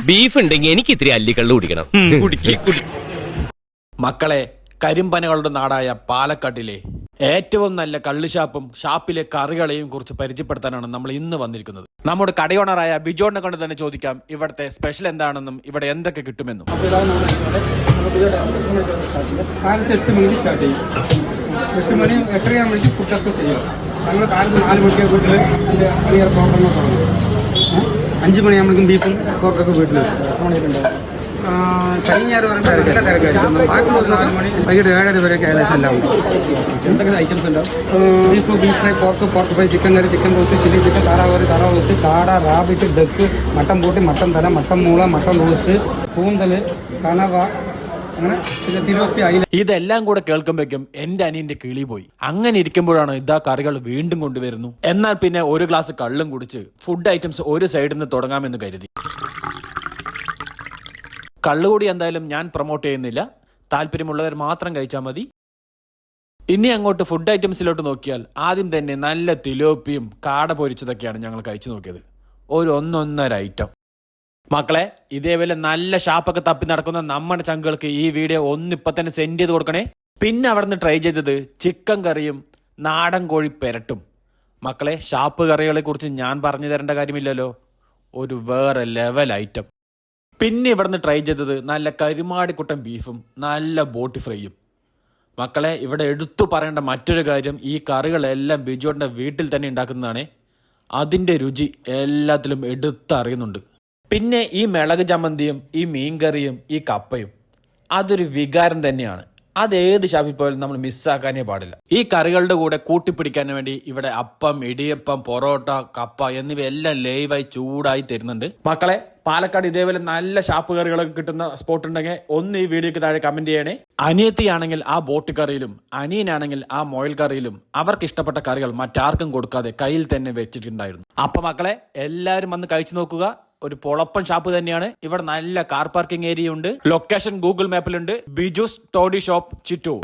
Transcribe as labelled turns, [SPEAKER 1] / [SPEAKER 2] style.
[SPEAKER 1] Beef ഉണ്ടെങ്കിൽ എനിക്ക് ഇത്തിരി അല്ലിക്കള്ളു കുടിക്കണം.
[SPEAKER 2] മക്കളെ, കരിമ്പനകളുടെ നാടായ പാലക്കാട്ടിലെ ഏറ്റവും നല്ല കള്ളുഷാപ്പും ഷാപ്പിലെ കറികളെയും കുറിച്ച് പരിചയപ്പെടുത്താനാണ് നമ്മൾ ഇന്ന് വന്നിരിക്കുന്നത്. നമ്മുടെ കടയോണറായ ബിജോണിനെ കൊണ്ട് തന്നെ ചോദിക്കാം ഇവിടുത്തെ സ്പെഷ്യൽ എന്താണെന്നും ഇവിടെ എന്തൊക്കെ കിട്ടുമെന്നും.
[SPEAKER 3] കാലത്ത് 8 മണിക്ക് സ്റ്റാർട്ട് ചെയ്യും. 8 മണി 8:30 ഫുഡൊക്കെ ചെയ്യും. ഞങ്ങൾ കാലത്ത് 4 മണിക്ക് വീട്ടിൽ പ്രോഗ്രാം തുടങ്ങും. 5 മണിയാകുമ്പോഴേക്കും ബീഫും പോർക്കൊക്കെ വീട്ടിൽ ശനി ഞായർ പറയുമ്പോൾ തിരക്കായിരിക്കും. ബാക്കി ദിവസം 4 മണി വൈകിട്ട് 7:30 വരെയൊക്കെ ഏകദേശം എല്ലാം ഉണ്ട്. എന്തൊക്കെ ഐറ്റംസ് ഉണ്ടാവും? Beef fry, pork fry, chicken curry, chicken roast, chilli chicken, താറാവ് റോസ്റ്റ്, കാട, റാബിറ്റ്, ഡക്ക്, മട്ടൻ പൂട്ടി, മട്ടൻ തല, മട്ടൻ മൂള, മട്ടൻ റോസ്റ്റ്, കൂന്തൽ, കണവ, അങ്ങനെ തിരുവപ്പി, അയില.
[SPEAKER 2] ഇതെല്ലാം കൂടെ കേൾക്കുമ്പോഴേക്കും എന്റെ അനിയന്റെ കിളി പോയി. അങ്ങനെ ഇരിക്കുമ്പോഴാണ് ഇതാ കറികൾ വീണ്ടും കൊണ്ടുവരുന്നു. എന്നാൽ പിന്നെ ഒരു ഗ്ലാസ് കള്ളും കുടിച്ച് ഫുഡ് ഐറ്റംസ് ഒരു സൈഡിൽ നിന്ന് തുടങ്ങാമെന്ന് കരുതി. കള്ളുകൂടി എന്തായാലും ഞാൻ പ്രൊമോട്ട് ചെയ്യുന്നില്ല, താല്പര്യമുള്ളവർ മാത്രം കഴിച്ചാൽ മതി. ഇനി അങ്ങോട്ട് ഫുഡ് ഐറ്റംസിലോട്ട് നോക്കിയാൽ ആദ്യം തന്നെ നല്ല തിലോപ്പിയും കാട പൊരിച്ചതൊക്കെയാണ് ഞങ്ങൾ കഴിച്ചു നോക്കിയത്. ഒരു 1.5 ഐറ്റം. മക്കളെ, ഇതേപോലെ നല്ല ഷാപ്പൊക്കെ തപ്പി നടക്കുന്ന നമ്മുടെ ചങ്കുകൾക്ക് ഈ വീഡിയോ ഇപ്പൊ തന്നെ സെൻഡ് ചെയ്ത് കൊടുക്കണേ. പിന്നെ അവിടെ നിന്ന് ട്രൈ ചെയ്തത് ചിക്കൻ കറിയും നാടൻ കോഴി പെരട്ടും. മക്കളെ, ഷാപ്പ് കറികളെ കുറിച്ച് ഞാൻ പറഞ്ഞു തരേണ്ട കാര്യമില്ലല്ലോ, ഒരു വേറെ ലെവൽ ഐറ്റം. പിന്നെ ഇവിടുന്ന് ട്രൈ ചെയ്തത് നല്ല കരുമാടിക്കുട്ടൻ ബീഫും നല്ല ബോട്ടി ഫ്രൈയും. മക്കളെ, ഇവിടെ എടുത്തു പറയേണ്ട മറ്റൊരു കാര്യം, ഈ കറികളെല്ലാം ബിജുവിന്റെ വീട്ടിൽ തന്നെ ഉണ്ടാക്കുന്നതാണ്. അതിന്റെ രുചി എല്ലാത്തിലും എടുത്തറിയുന്നുണ്ട്. പിന്നെ ഈ മിളക് ചമ്മന്തിയും ഈ മീൻകറിയും ഈ കപ്പയും അതൊരു വികാരം തന്നെയാണ്. അത് ഏത് ഷാപ്പിൽ പോയാലും നമ്മൾ മിസ്സാക്കാനേ പാടില്ല. ഈ കറികളുടെ കൂടെ കൂട്ടിപ്പിടിക്കാൻ വേണ്ടി ഇവിടെ അപ്പം, ഇടിയപ്പം, പൊറോട്ട, കപ്പ എന്നിവയെല്ലാം ലൈവായി ചൂടായി തരുന്നുണ്ട്. മക്കളെ, പാലക്കാട് ഇതേപോലെ നല്ല ഷാപ്പ് കറികളൊക്കെ കിട്ടുന്ന സ്പോട്ട് ഉണ്ടെങ്കിൽ ഒന്ന് ഈ വീഡിയോക്ക് താഴെ കമന്റ് ചെയ്യണേ. അനിയത്തിയാണെങ്കിൽ ആ ബോട്ട് കറിയിലും അനിയനാണെങ്കിൽ ആ മൊയൽ കറിയിലും അവർക്ക് ഇഷ്ടപ്പെട്ട കറികൾ മറ്റാർക്കും കൊടുക്കാതെ കയ്യിൽ തന്നെ വെച്ചിട്ടുണ്ടായിരുന്നു. അപ്പൊ മക്കളെ, എല്ലാവരും വന്ന് കഴിച്ചു നോക്കുക. ഒരു പൊളപ്പൻ ഷാപ്പ് തന്നെയാണ്. ഇവിടെ നല്ല കാർ പാർക്കിംഗ് ഏരിയ ഉണ്ട്. ലൊക്കേഷൻ ഗൂഗിൾ മാപ്പിലുണ്ട്. Biju's toddy shop Chittur.